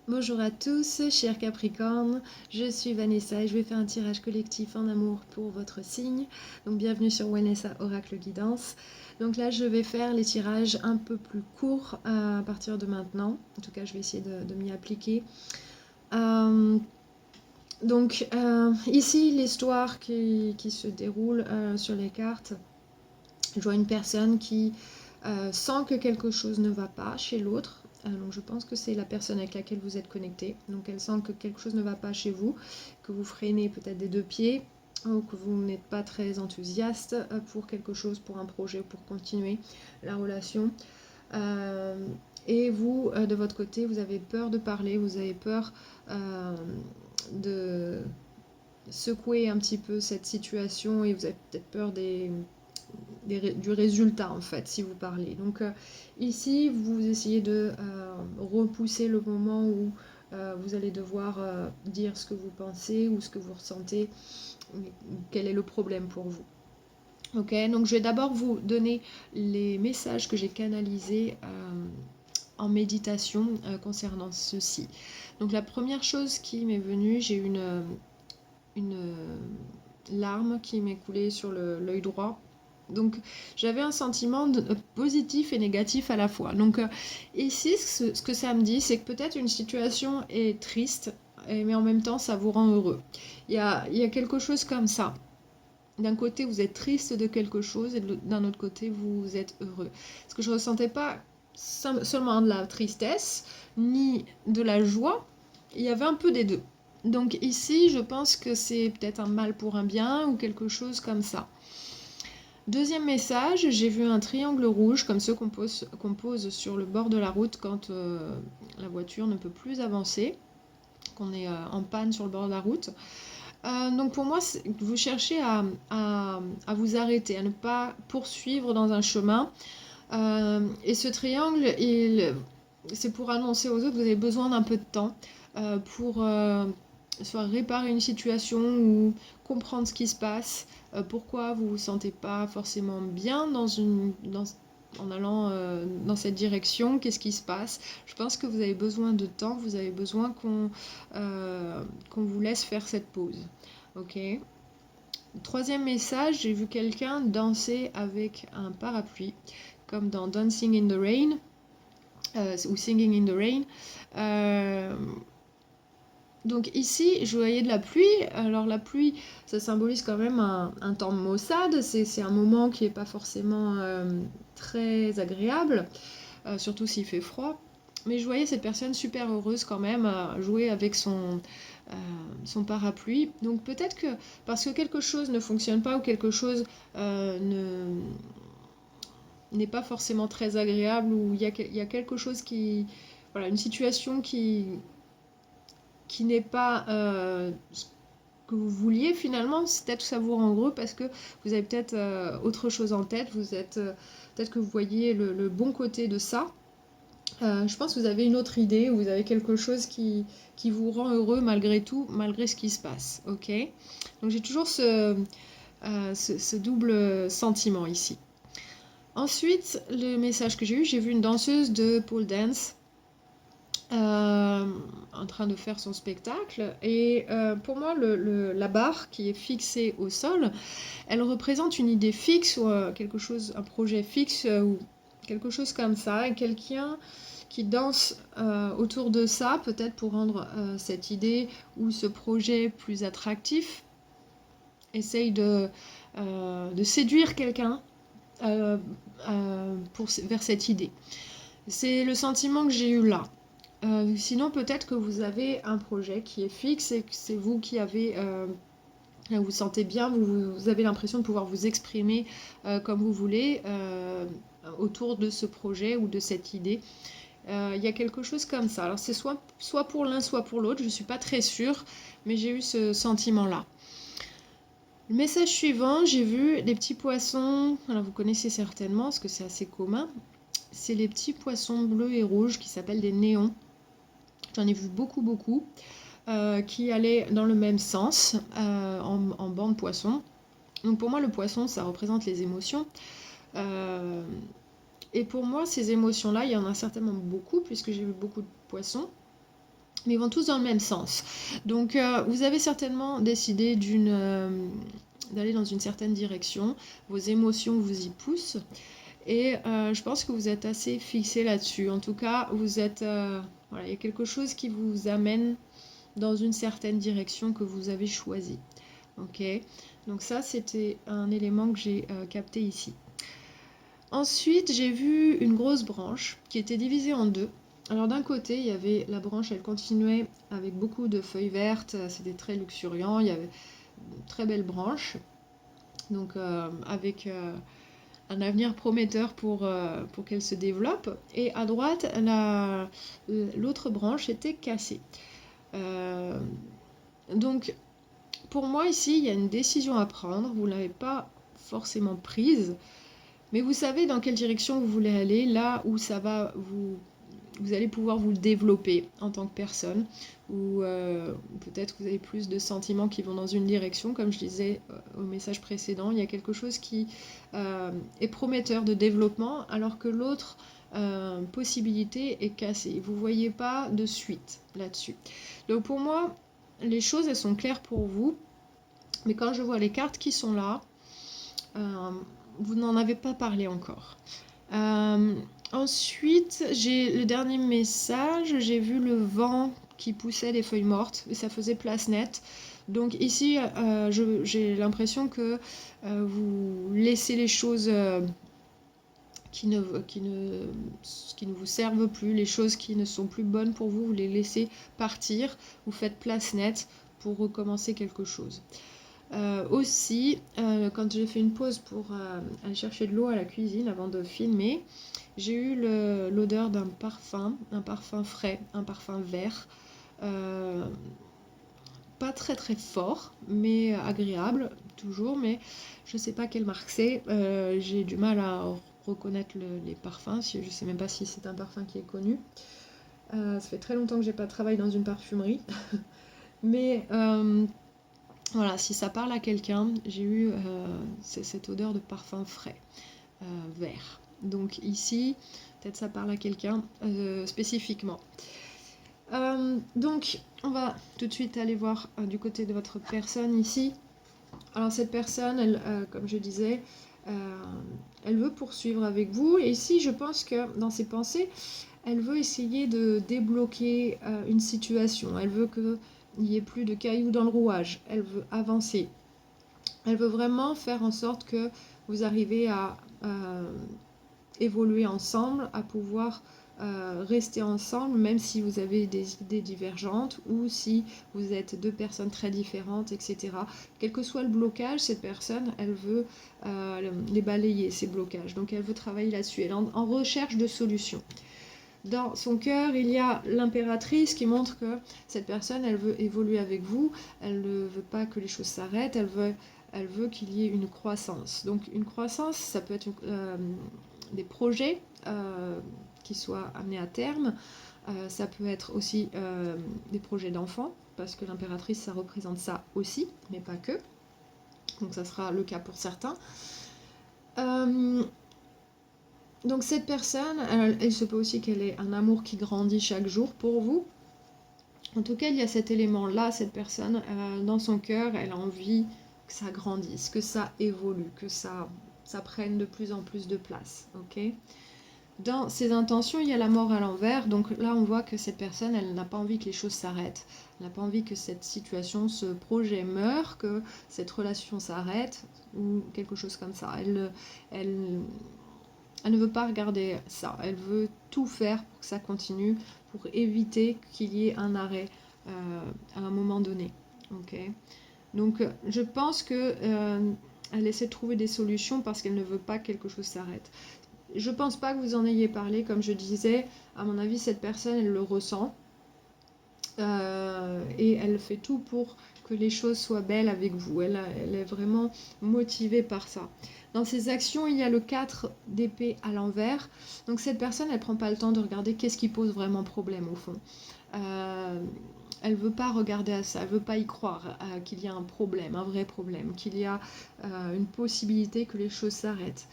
Bonjour à tous, chers Capricornes, je suis Vanessa et je vais faire un tirage collectif en amour pour votre signe. Donc bienvenue sur Vanessa Oracle Guidance. Donc là je vais faire les tirages un peu plus courts à partir de maintenant. En tout cas je vais essayer de m'y appliquer. Ici l'histoire qui se déroule sur les cartes. Je vois une personne qui sent que quelque chose ne va pas chez l'autre. Donc je pense que c'est la personne avec laquelle vous êtes connecté. Donc elle sent que quelque chose ne va pas chez vous, que vous freinez peut-être des deux pieds, ou que vous n'êtes pas très enthousiaste pour quelque chose, pour un projet, pour continuer la relation. Et vous, de votre côté, vous avez peur de parler, vous avez peur de secouer un petit peu cette situation et vous avez peut-être peur du résultat en fait si vous parlez. Donc ici vous essayez de repousser le moment où vous allez devoir dire ce que vous pensez ou ce que vous ressentez, quel est le problème pour vous. Ok, donc je vais d'abord vous donner les messages que j'ai canalisés en méditation concernant ceci. Donc la première chose qui m'est venue, j'ai une larme qui m'est coulée sur l'œil droit. Donc j'avais un sentiment positif et négatif à la fois. Donc ici, ce que ça me dit, c'est que peut-être une situation est triste, mais en même temps, ça vous rend heureux. Il y a quelque chose comme ça. D'un côté, vous êtes triste de quelque chose, et d'un autre côté, vous êtes heureux. Parce que je ne ressentais pas seulement de la tristesse, ni de la joie, il y avait un peu des deux. Donc ici, je pense que c'est peut-être un mal pour un bien, ou quelque chose comme ça. Deuxième message, j'ai vu un triangle rouge comme ceux qu'on pose sur le bord de la route quand la voiture ne peut plus avancer, qu'on est en panne sur le bord de la route. Donc pour moi, vous cherchez à vous arrêter, à ne pas poursuivre dans un chemin. Et ce triangle, c'est pour annoncer aux autres que vous avez besoin d'un peu de temps pour soit réparer une situation ou comprendre ce qui se passe, pourquoi vous ne vous sentez pas forcément bien en allant dans cette direction, qu'est-ce qui se passe. Je pense que vous avez besoin de temps, vous avez besoin qu'on vous laisse faire cette pause. Ok. Troisième message, j'ai vu quelqu'un danser avec un parapluie, comme dans Dancing in the Rain, ou Singing in the Rain. Donc ici, je voyais de la pluie. Alors la pluie, ça symbolise quand même un temps de maussade. C'est un moment qui n'est pas forcément très agréable, surtout s'il fait froid. Mais je voyais cette personne super heureuse quand même à jouer avec son parapluie. Donc peut-être que parce que quelque chose ne fonctionne pas ou quelque chose n'est pas forcément très agréable ou il y a quelque chose qui... Voilà, une situation qui n'est pas ce que vous vouliez finalement, c'est peut-être que ça vous rend heureux parce que vous avez peut-être autre chose en tête, peut-être que vous voyez le bon côté de ça. Je pense que vous avez une autre idée, ou vous avez quelque chose qui vous rend heureux malgré tout, malgré ce qui se passe. Ok. Donc j'ai toujours ce double sentiment ici. Ensuite, le message que j'ai vu une danseuse de pole dance en train de faire son spectacle. Et pour moi, la barre qui est fixée au sol, elle représente une idée fixe ou quelque chose, un projet fixe ou quelque chose comme ça. Et quelqu'un qui danse autour de ça, peut-être pour rendre cette idée ou ce projet plus attractif, essaye de séduire quelqu'un vers cette idée. C'est le sentiment que j'ai eu là. Sinon, peut-être que vous avez un projet qui est fixe et que c'est vous qui avez... vous vous sentez bien, vous avez l'impression de pouvoir vous exprimer comme vous voulez autour de ce projet ou de cette idée. Il y a quelque chose comme ça. Alors c'est soit pour l'un, soit pour l'autre, je ne suis pas très sûre, mais j'ai eu ce sentiment-là. Le message suivant, j'ai vu des petits poissons, alors vous connaissez certainement, parce que c'est assez commun, c'est les petits poissons bleus et rouges qui s'appellent des néons. J'en ai vu beaucoup, qui allaient dans le même sens, en banc de poissons. Donc pour moi, le poisson, ça représente les émotions. Et pour moi, ces émotions-là, il y en a certainement beaucoup, puisque j'ai vu beaucoup de poissons. mais ils vont tous dans le même sens. Donc vous avez certainement décidé d'aller dans une certaine direction, vos émotions vous y poussent, et je pense que vous êtes assez fixé là-dessus. En tout cas, vous êtes, voilà, il y a quelque chose qui vous amène dans une certaine direction que vous avez choisie. Ok, donc ça c'était un élément que j'ai capté ici. Ensuite, j'ai vu une grosse branche qui était divisée en deux. Alors d'un côté, il y avait la branche, elle continuait avec beaucoup de feuilles vertes, c'était très luxuriant, il y avait une très belle branche, donc avec un avenir prometteur pour qu'elle se développe. Et à droite, l'autre branche était cassée. Euh, donc pour moi ici, il y a une décision à prendre, vous ne l'avez pas forcément prise, mais vous savez dans quelle direction vous voulez aller, là où ça va vous allez pouvoir vous développer en tant que personne, ou peut-être que vous avez plus de sentiments qui vont dans une direction, comme je disais au message précédent, il y a quelque chose qui est prometteur de développement, alors que l'autre possibilité est cassée. Vous ne voyez pas de suite là-dessus. Donc pour moi, les choses, elles sont claires pour vous, mais quand je vois les cartes qui sont là, vous n'en avez pas parlé encore. Ensuite, j'ai le dernier message, j'ai vu le vent qui poussait des feuilles mortes, et ça faisait place nette. Donc ici, j'ai l'impression que vous laissez les choses qui ne vous servent plus, les choses qui ne sont plus bonnes pour vous, vous les laissez partir, vous faites place nette pour recommencer quelque chose. Aussi, quand j'ai fait une pause pour aller chercher de l'eau à la cuisine avant de filmer, j'ai eu l'odeur d'un parfum frais, un parfum vert, pas très très fort, mais agréable toujours, mais je ne sais pas quelle marque c'est, j'ai du mal à reconnaître les parfums, je ne sais même pas si c'est un parfum qui est connu. Ça fait très longtemps que j'ai pas travaillé dans une parfumerie, mais voilà, si ça parle à quelqu'un, j'ai eu cette odeur de parfum frais, vert. Donc ici, peut-être ça parle à quelqu'un spécifiquement. Donc, on va tout de suite aller voir du côté de votre personne ici. Alors cette personne, elle, comme je disais, elle veut poursuivre avec vous. Et ici, je pense que dans ses pensées, elle veut essayer de débloquer une situation. Elle veut qu'il n'y ait plus de cailloux dans le rouage. Elle veut avancer. Elle veut vraiment faire en sorte que vous arrivez à évoluer ensemble, à pouvoir rester ensemble, même si vous avez des idées divergentes ou si vous êtes deux personnes très différentes, etc. Quel que soit le blocage, cette personne, elle veut les balayer, ces blocages. Donc elle veut travailler là-dessus. Elle est en recherche de solutions. Dans son cœur, il y a l'impératrice qui montre que cette personne, elle veut évoluer avec vous, elle ne veut pas que les choses s'arrêtent, elle veut qu'il y ait une croissance. Donc une croissance, ça peut être des projets qui soient amenés à terme, ça peut être aussi des projets d'enfants, parce que l'impératrice, ça représente ça aussi, mais pas que. Donc ça sera le cas pour certains. Donc cette personne, elle se peut aussi qu'elle ait un amour qui grandit chaque jour pour vous. En tout cas, il y a cet élément-là, cette personne, dans son cœur, elle a envie que ça grandisse, que ça évolue, que ça prenne de plus en plus de place. Okay ? Dans ses intentions, il y a la mort à l'envers. Donc là, on voit que cette personne, elle n'a pas envie que les choses s'arrêtent. Elle n'a pas envie que cette situation, ce projet meure, que cette relation s'arrête, ou quelque chose comme ça. Elle ne veut pas regarder ça, elle veut tout faire pour que ça continue, pour éviter qu'il y ait un arrêt à un moment donné. Okay ? Donc je pense qu'elle essaie de trouver des solutions parce qu'elle ne veut pas que quelque chose s'arrête. Je pense pas que vous en ayez parlé, comme je disais, à mon avis cette personne elle le ressent et elle fait tout pour que les choses soient belles avec vous. Elle est vraiment motivée par ça. Dans ses actions, il y a le 4 d'épée à l'envers. Donc cette personne, elle ne prend pas le temps de regarder qu'est-ce qui pose vraiment problème au fond. Elle ne veut pas regarder à ça, elle ne veut pas y croire qu'il y a un problème, un vrai problème, qu'il y a une possibilité que les choses s'arrêtent.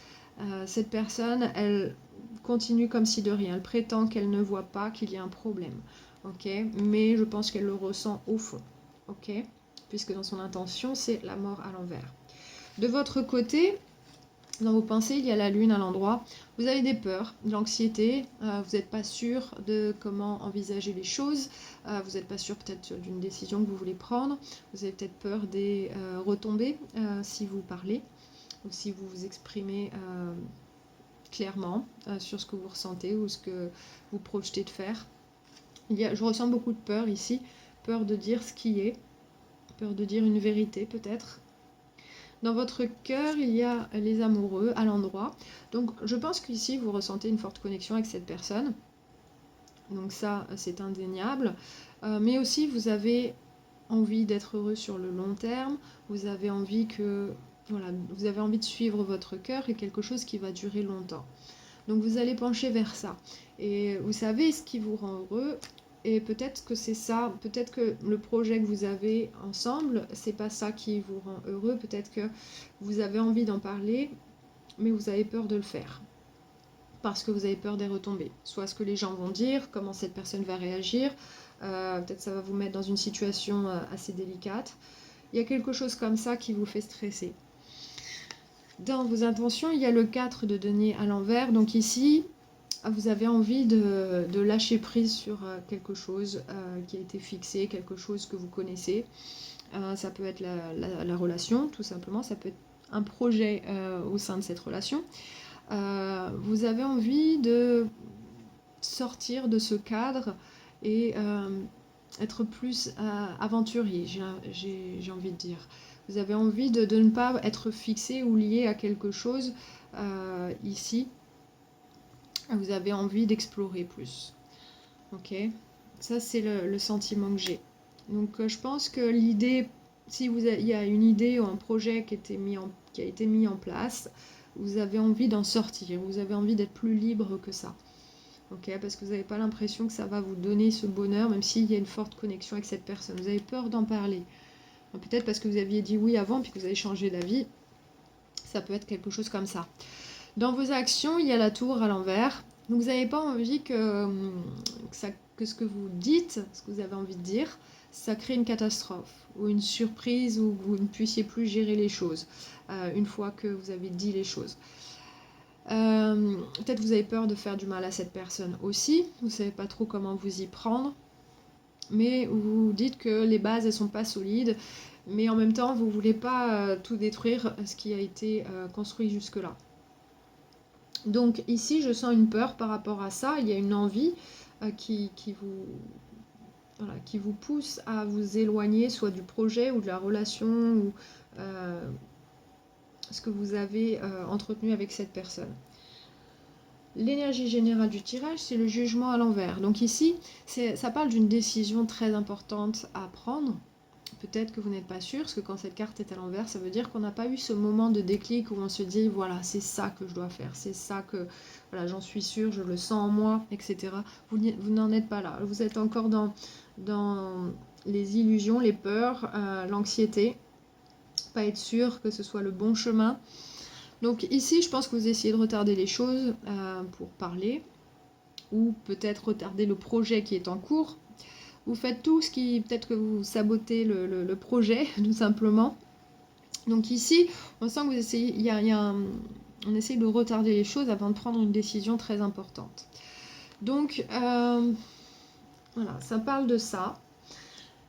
Cette personne, elle continue comme si de rien, elle prétend qu'elle ne voit pas qu'il y a un problème. ok, mais je pense qu'elle le ressent au fond, ok, puisque dans son intention, c'est la mort à l'envers. De votre côté, dans vos pensées, il y a la lune à l'endroit. Vous avez des peurs, de l'anxiété, vous n'êtes pas sûr de comment envisager les choses, vous n'êtes pas sûr peut-être d'une décision que vous voulez prendre, vous avez peut-être peur des retombées si vous parlez, ou si vous vous exprimez clairement sur ce que vous ressentez ou ce que vous projetez de faire. Je ressens beaucoup de peur ici, peur de dire ce qui est, peur de dire une vérité peut-être. Dans votre cœur, il y a les amoureux à l'endroit. Donc je pense qu'ici, vous ressentez une forte connexion avec cette personne. Donc ça, c'est indéniable. Mais aussi, vous avez envie d'être heureux sur le long terme. Vous avez envie vous avez envie de suivre votre cœur et quelque chose qui va durer longtemps. Donc vous allez pencher vers ça. Et vous savez ce qui vous rend heureux. Et peut-être que c'est ça, peut-être que le projet que vous avez ensemble, c'est pas ça qui vous rend heureux. Peut-être que vous avez envie d'en parler, mais vous avez peur de le faire. Parce que vous avez peur des retombées. Soit ce que les gens vont dire, comment cette personne va réagir. Peut-être ça va vous mettre dans une situation assez délicate. Il y a quelque chose comme ça qui vous fait stresser. Dans vos intentions, il y a le 4 de denier à l'envers. Donc ici, vous avez envie de lâcher prise sur quelque chose qui a été fixé, quelque chose que vous connaissez. Ça peut être la relation, tout simplement. Ça peut être un projet au sein de cette relation. Vous avez envie de sortir de ce cadre et être plus aventurier, j'ai envie de dire. Vous avez envie de ne pas être fixé ou lié à quelque chose ici. Vous avez envie d'explorer plus. Ok, ça c'est le sentiment que j'ai. Donc je pense que l'idée, si il y a une idée ou un projet qui a été mis en place, vous avez envie d'en sortir, vous avez envie d'être plus libre que ça. Ok, parce que vous n'avez pas l'impression que ça va vous donner ce bonheur, même s'il y a une forte connexion avec cette personne. Vous avez peur d'en parler. Peut-être parce que vous aviez dit oui avant, puis que vous avez changé d'avis. Ça peut être quelque chose comme ça. Dans vos actions, il y a la tour à l'envers. Donc vous n'avez pas envie que ce que vous dites, ce que vous avez envie de dire, ça crée une catastrophe ou une surprise où vous ne puissiez plus gérer les choses une fois que vous avez dit les choses. Peut-être vous avez peur de faire du mal à cette personne aussi. Vous ne savez pas trop comment vous y prendre. Mais vous dites que les bases, elles ne sont pas solides. Mais en même temps, vous ne voulez pas tout détruire ce qui a été construit jusque-là. Donc ici, je sens une peur par rapport à ça. Il y a une envie qui vous pousse à vous éloigner soit du projet ou de la relation ou ce que vous avez entretenu avec cette personne. L'énergie générale du tirage, c'est le jugement à l'envers. Donc ici, ça parle d'une décision très importante à prendre. Peut-être que vous n'êtes pas sûr, parce que quand cette carte est à l'envers, ça veut dire qu'on n'a pas eu ce moment de déclic où on se dit, voilà, c'est ça que je dois faire, c'est ça que, voilà, j'en suis sûre, je le sens en moi, etc. Vous n'en êtes pas là. Vous êtes encore dans les illusions, les peurs, l'anxiété, pas être sûr que ce soit le bon chemin. Donc ici, je pense que vous essayez de retarder les choses pour parler, ou peut-être retarder le projet qui est en cours. Vous faites tout ce qui... Peut-être que vous sabotez le projet, tout simplement. Donc ici, on sent que vous essayez... on essaye de retarder les choses avant de prendre une décision très importante. Donc, voilà, ça parle de ça.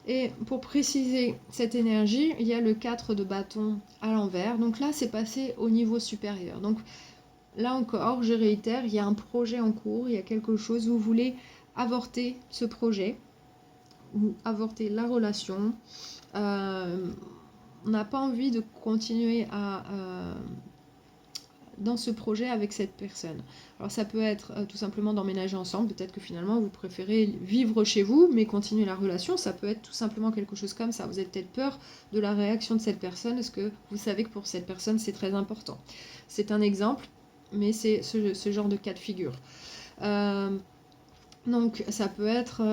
Et pour préciser cette énergie, il y a le 4 de bâton à l'envers. Donc là, c'est passé au niveau supérieur. Donc là encore, je réitère, il y a un projet en cours, il y a quelque chose, vous voulez avorter ce projet, ou avorter la relation. On n'a pas envie de continuer dans ce projet avec cette personne. Alors ça peut être tout simplement d'emménager ensemble, peut-être que finalement vous préférez vivre chez vous mais continuer la relation, ça peut être tout simplement quelque chose comme ça. Vous avez peut-être peur de la réaction de cette personne, parce que vous savez que pour cette personne c'est très important. C'est un exemple, mais c'est ce genre de cas de figure. Donc ça peut être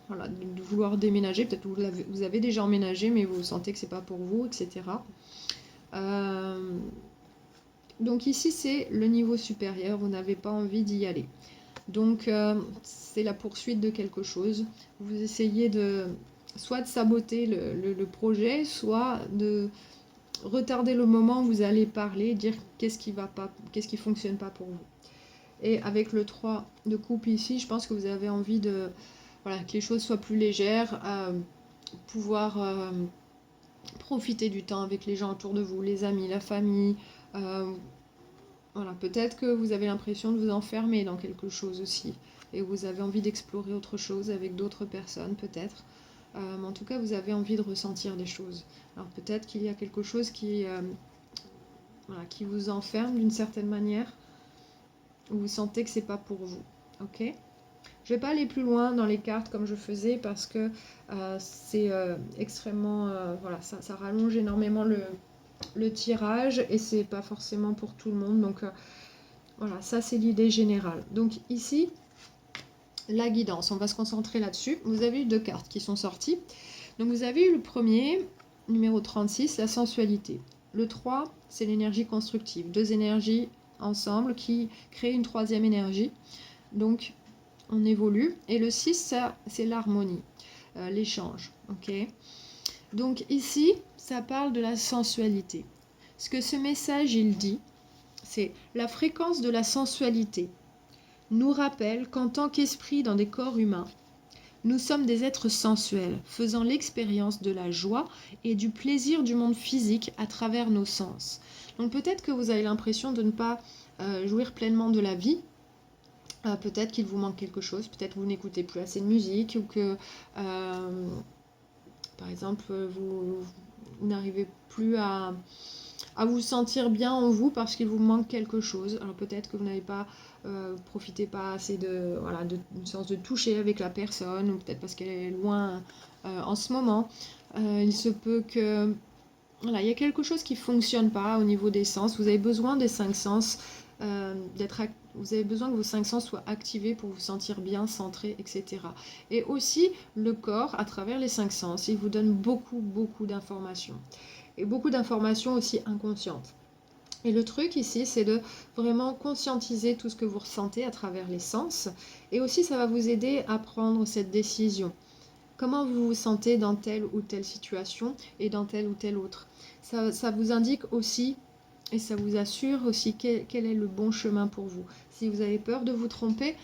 voilà, de vouloir déménager, peut-être que vous avez déjà emménagé mais vous sentez que c'est pas pour vous, etc. Donc ici c'est le niveau supérieur, vous n'avez pas envie d'y aller. Donc c'est la poursuite de quelque chose. Vous essayez soit de saboter le projet, soit de retarder le moment où vous allez parler, dire qu'est-ce qui va pas, qu'est-ce qui fonctionne pas pour vous. Et avec le 3 de coupe ici, je pense que vous avez envie de, voilà, que les choses soient plus légères, pouvoir profiter du temps avec les gens autour de vous, les amis, la famille. Voilà, peut-être que vous avez l'impression de vous enfermer dans quelque chose aussi, et vous avez envie d'explorer autre chose avec d'autres personnes, peut-être. Mais en tout cas, vous avez envie de ressentir des choses. Alors peut-être qu'il y a quelque chose voilà, qui vous enferme d'une certaine manière, où vous sentez que c'est pas pour vous. Ok ? Je vais pas aller plus loin dans les cartes comme je faisais parce que c'est extrêmement, voilà, ça rallonge énormément le tirage et c'est pas forcément pour tout le monde. Donc voilà, ça c'est l'idée générale. Donc ici, la guidance, on va se concentrer là-dessus. Vous avez eu 2 cartes qui sont sorties. Donc vous avez eu le premier, numéro 36, la sensualité. Le 3, c'est l'énergie constructive. 2 énergies ensemble qui créent une 3e énergie. Donc on évolue. Et le 6, ça, c'est l'harmonie, l'échange. Ok. Donc ici, ça parle de la sensualité. Ce que ce message, il dit, c'est la fréquence de la sensualité nous rappelle qu'en tant qu'esprit dans des corps humains, nous sommes des êtres sensuels, faisant l'expérience de la joie et du plaisir du monde physique à travers nos sens. Donc peut-être que vous avez l'impression de ne pas jouir pleinement de la vie. Peut-être qu'il vous manque quelque chose, peut-être que vous n'écoutez plus assez de musique, ou que, par exemple, vous n'arrivez plus à vous sentir bien en vous parce qu'il vous manque quelque chose. Alors peut-être que vous n'avez pas profité pas assez de, voilà, d'une séance de toucher avec la personne, ou peut-être parce qu'elle est loin en ce moment. Il se peut que, voilà, il y a quelque chose qui ne fonctionne pas au niveau des sens. Vous avez besoin des 5 sens, vous avez besoin que vos 5 sens soient activés pour vous sentir bien, centré, etc. Et aussi le corps, à travers les 5 sens, il vous donne beaucoup d'informations. Et beaucoup d'informations aussi inconscientes. Et le truc ici, c'est de vraiment conscientiser tout ce que vous ressentez à travers les sens. Et aussi, ça va vous aider à prendre cette décision. Comment vous vous sentez dans telle ou telle situation et dans telle ou telle autre. Ça vous indique aussi, et ça vous assure aussi quel est le bon chemin pour vous. Si vous avez peur de vous tromper,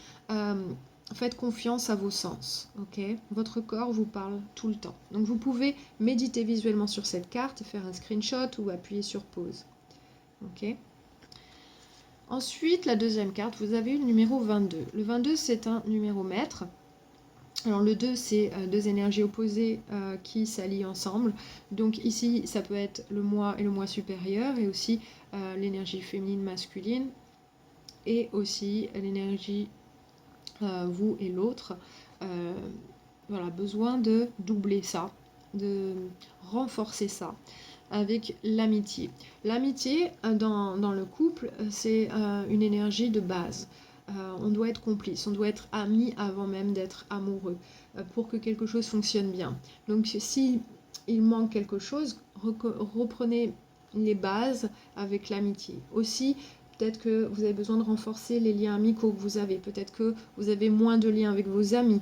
faites confiance à vos sens. Okay ? Votre corps vous parle tout le temps. Donc vous pouvez méditer visuellement sur cette carte, faire un screenshot ou appuyer sur pause. Okay ? Ensuite, la deuxième carte, vous avez eu le numéro 22. Le 22, c'est un numéro maître. Alors le 2, c'est 2 énergies opposées qui s'allient ensemble. Donc ici, ça peut être le moi et le moi supérieur, et aussi l'énergie féminine, masculine, et aussi l'énergie vous et l'autre. Voilà, besoin de doubler ça, de renforcer ça avec l'amitié. L'amitié dans le couple, c'est une énergie de base. On doit être complice, on doit être amis avant même d'être amoureux pour que quelque chose fonctionne bien. Donc si il manque quelque chose, reprenez les bases avec l'amitié. Aussi, peut-être que vous avez besoin de renforcer les liens amicaux que vous avez. Peut-être que vous avez moins de liens avec vos amis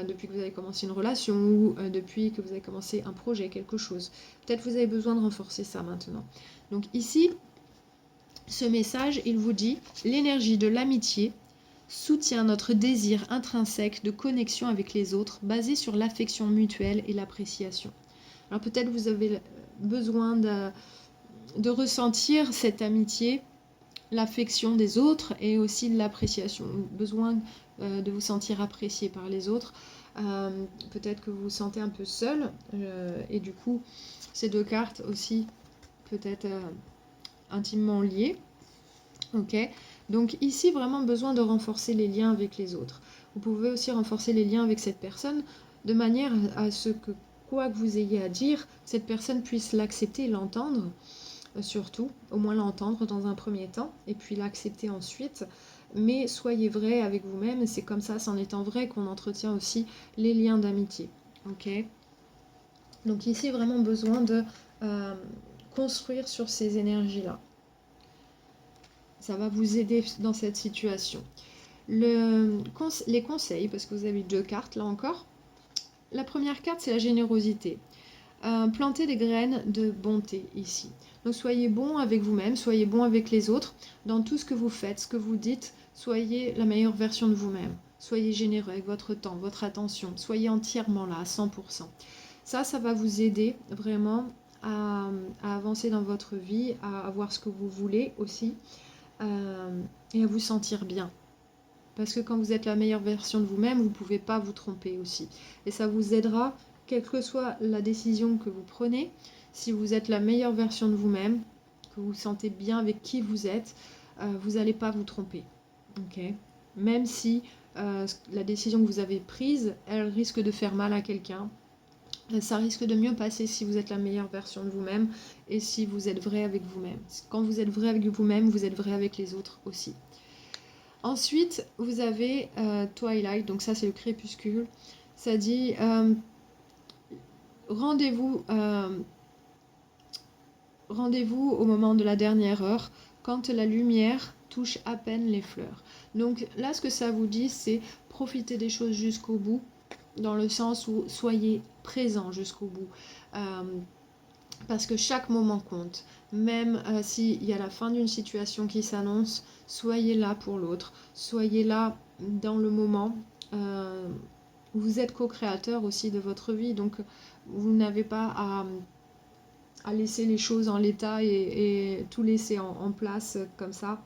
depuis que vous avez commencé une relation, ou depuis que vous avez commencé un projet, quelque chose. Peut-être que vous avez besoin de renforcer ça maintenant. Donc ici, ce message, il vous dit « L'énergie de l'amitié soutient notre désir intrinsèque de connexion avec les autres, basé sur l'affection mutuelle et l'appréciation. » Alors peut-être vous avez besoin de ressentir cette amitié, l'affection des autres, et aussi de l'appréciation. Besoin de vous sentir apprécié par les autres. Peut-être que vous vous sentez un peu seul, et du coup, ces 2 cartes aussi, peut-être intimement liées. Ok, donc ici, vraiment besoin de renforcer les liens avec les autres. Vous pouvez aussi renforcer les liens avec cette personne de manière à ce que, quoi que vous ayez à dire, cette personne puisse l'accepter, l'entendre, surtout, au moins l'entendre dans un premier temps, et puis l'accepter ensuite. Mais soyez vrai avec vous-même, et c'est comme ça, c'est en étant vrai qu'on entretient aussi les liens d'amitié. Ok, donc ici, vraiment besoin de construire sur ces énergies-là. Ça va vous aider dans cette situation. Les conseils, parce que vous avez 2 cartes là encore. La première carte, c'est la générosité. Plantez des graines de bonté ici. Donc soyez bon avec vous-même, soyez bon avec les autres. Dans tout ce que vous faites, ce que vous dites, soyez la meilleure version de vous-même. Soyez généreux avec votre temps, votre attention. Soyez entièrement là, à 100%. Ça va vous aider vraiment à avancer dans votre vie, à avoir ce que vous voulez aussi, et à vous sentir bien. Parce que quand vous êtes la meilleure version de vous-même, vous ne pouvez pas vous tromper aussi. Et ça vous aidera, quelle que soit la décision que vous prenez, si vous êtes la meilleure version de vous-même, que vous vous sentez bien avec qui vous êtes, vous n'allez pas vous tromper. Okay. Même si la décision que vous avez prise, elle risque de faire mal à quelqu'un, ça risque de mieux passer si vous êtes la meilleure version de vous-même et si vous êtes vrai avec vous-même. Quand vous êtes vrai avec vous-même, vous êtes vrai avec les autres aussi. Ensuite, vous avez Twilight, donc ça c'est le crépuscule. Ça dit rendez-vous au moment de la dernière heure, quand la lumière touche à peine les fleurs. Donc là, ce que ça vous dit, c'est profiter des choses jusqu'au bout, dans le sens où soyez présent jusqu'au bout. Parce que chaque moment compte. Même s'il y a la fin d'une situation qui s'annonce, soyez là pour l'autre. Soyez là dans le moment. Vous êtes co-créateur aussi de votre vie. Donc vous n'avez pas à laisser les choses en l'état et tout laisser en place comme ça.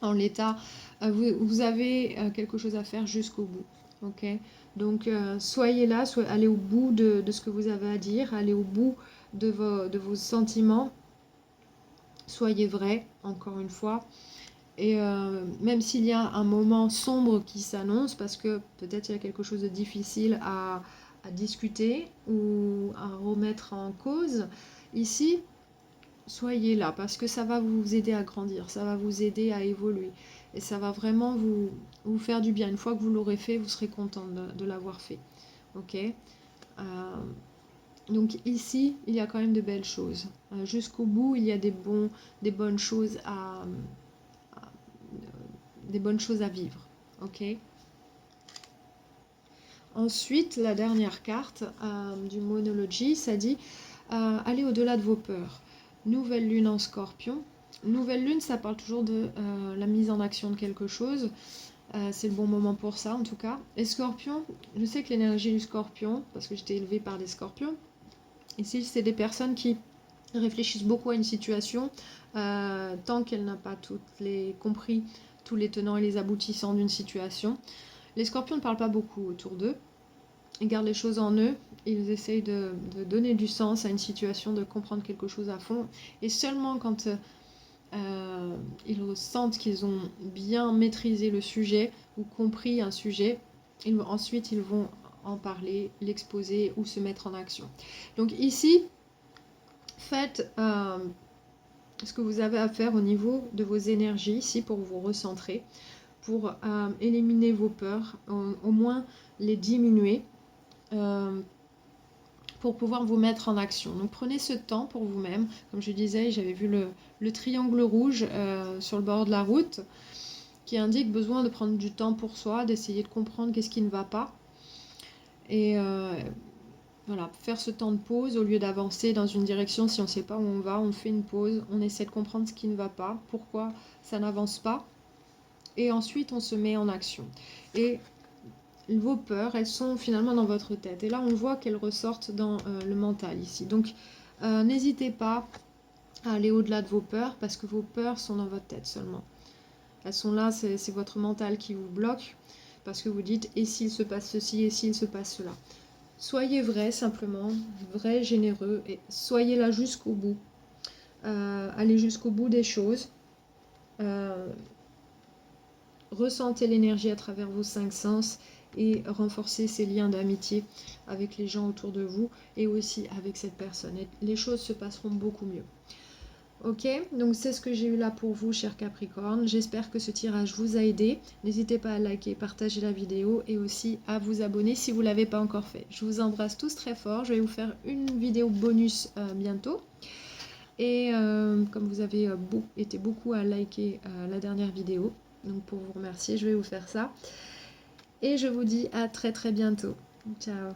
En l'état, vous avez quelque chose à faire jusqu'au bout. Ok, donc soyez là, allez au bout de ce que vous avez à dire, allez au bout de vos sentiments, soyez vrai, encore une fois. Et même s'il y a un moment sombre qui s'annonce, parce que peut-être il y a quelque chose de difficile à discuter ou à remettre en cause, ici, soyez là, parce que ça va vous aider à grandir, ça va vous aider à évoluer. Et ça va vraiment vous faire du bien. Une fois que vous l'aurez fait, vous serez content de l'avoir fait. Ok, donc ici, il y a quand même de belles choses. Jusqu'au bout, il y a des bonnes choses à vivre. Ok. Ensuite, la dernière carte du Monology, ça dit allez au-delà de vos peurs. Nouvelle lune en Scorpion. Nouvelle lune, ça parle toujours de la mise en action de quelque chose. C'est le bon moment pour ça, en tout cas. Et Scorpion, je sais que l'énergie du Scorpion, parce que j'étais élevée par des Scorpions, ici, c'est des personnes qui réfléchissent beaucoup à une situation tant qu'elle n'a pas compris tous les tenants et les aboutissants d'une situation. Les Scorpions ne parlent pas beaucoup autour d'eux. Ils gardent les choses en eux, ils essayent de donner du sens à une situation, de comprendre quelque chose à fond. Et seulement quand ils ressentent qu'ils ont bien maîtrisé le sujet ou compris un sujet, ensuite ils vont en parler, l'exposer ou se mettre en action. Donc ici, faites ce que vous avez à faire au niveau de vos énergies ici pour vous recentrer, pour éliminer vos peurs, au moins les diminuer, pour pouvoir vous mettre en action. Donc prenez ce temps pour vous-même. Comme je disais, j'avais vu le triangle rouge sur le bord de la route qui indique besoin de prendre du temps pour soi, d'essayer de comprendre qu'est-ce qui ne va pas. Et voilà, faire ce temps de pause au lieu d'avancer dans une direction. Si on ne sait pas où on va, on fait une pause, on essaie de comprendre ce qui ne va pas, pourquoi ça n'avance pas. Et ensuite, on se met en action. Et vos peurs, elles sont finalement dans votre tête. Et là, on voit qu'elles ressortent dans le mental ici. Donc, n'hésitez pas à aller au-delà de vos peurs, parce que vos peurs sont dans votre tête seulement. Elles sont là, c'est votre mental qui vous bloque, parce que vous dites, et s'il se passe ceci, et s'il se passe cela. Soyez vrai, simplement, vrai, généreux, et soyez là jusqu'au bout. Allez jusqu'au bout des choses. Ressentez l'énergie à travers vos 5 sens et renforcez ces liens d'amitié avec les gens autour de vous et aussi avec cette personne. Et les choses se passeront beaucoup mieux. Ok, donc c'est ce que j'ai eu là pour vous, chers Capricorne. J'espère que ce tirage vous a aidé. N'hésitez pas à liker, partager la vidéo et aussi à vous abonner si vous ne l'avez pas encore fait. Je vous embrasse tous très fort. Je vais vous faire une vidéo bonus bientôt. Et comme vous avez été beaucoup à liker la dernière vidéo, Donc pour vous remercier, je vais vous faire ça. Et je vous dis à très très bientôt. Ciao.